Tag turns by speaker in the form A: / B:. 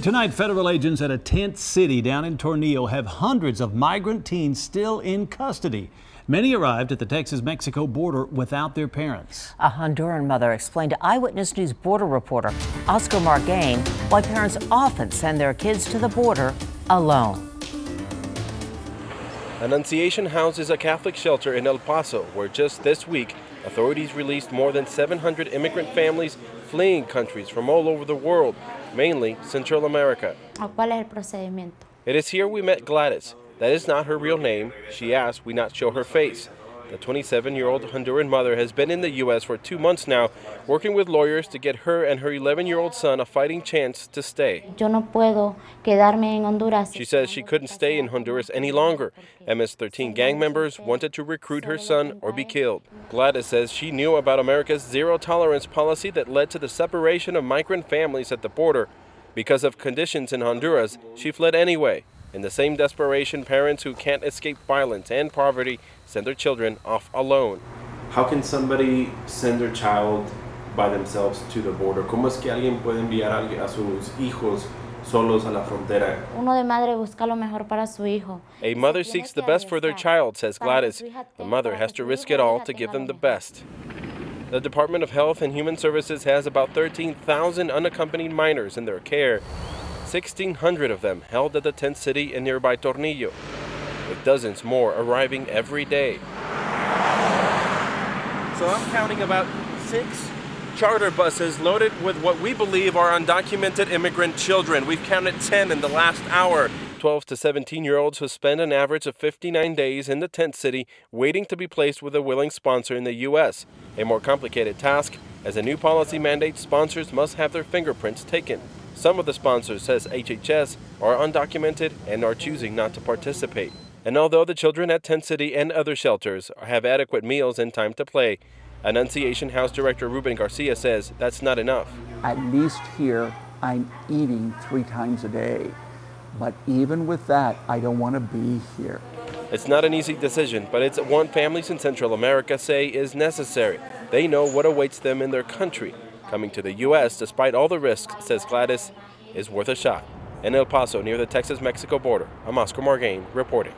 A: Tonight, federal agents at a tent city down in Tornillo have hundreds of migrant teens still in custody. Many arrived at the Texas-Mexico border without their parents.
B: A Honduran mother explained to Eyewitness News border reporter Oscar Margain why parents often send their kids to the border alone.
C: Annunciation House is a Catholic shelter in El Paso where just this week authorities released more than 700 immigrant families fleeing countries from all over the world, mainly Central America.
D: ¿Cuál es el procedimiento?
C: It is here we met Gladys. That is not her real name. She asked we not show her face. The 27-year-old Honduran mother has been in the U.S. for 2 months now, working with lawyers to get her and her 11-year-old son a fighting chance to stay.
D: Yo no puedo quedarme en Honduras.
C: She says she couldn't stay in Honduras any longer. MS-13 gang members wanted to recruit her son or be killed. Gladys says she knew about America's zero-tolerance policy that led to the separation of migrant families at the border. Because of conditions in Honduras, she fled anyway. In the same desperation, parents who can't escape violence and poverty send their children off alone.
E: How can somebody send their child by themselves to the border? ¿Cómo es que alguien puede enviar a sus hijos solos a la frontera?
D: Uno de madre busca lo mejor para su hijo.
C: A mother seeks the best for their child, says Gladys. The mother has to risk it all to give them the best. The Department of Health and Human Services has about 13,000 unaccompanied minors in their care. 1,600 of them held at the tent city in nearby Tornillo, with dozens more arriving every day. So I'm counting about 6 charter buses loaded with what we believe are undocumented immigrant children. We've counted 10 in the last hour. 12 to 17-year-olds who spend an average of 59 days in the tent city waiting to be placed with a willing sponsor in the U.S. A more complicated task, as a new policy mandates sponsors must have their fingerprints taken. Some of the sponsors, says HHS, are undocumented and are choosing not to participate. And although the children at Tent City and other shelters have adequate meals and time to play, Annunciation House Director Ruben Garcia says that's not enough.
F: At least here, I'm eating 3 times a day. But even with that, I don't want to be here.
C: It's not an easy decision, but it's one families in Central America say is necessary. They know what awaits them in their country. Coming to the U.S., despite all the risks, says Gladys, is worth a shot. In El Paso, near the Texas-Mexico border, I'm Oscar Margain reporting.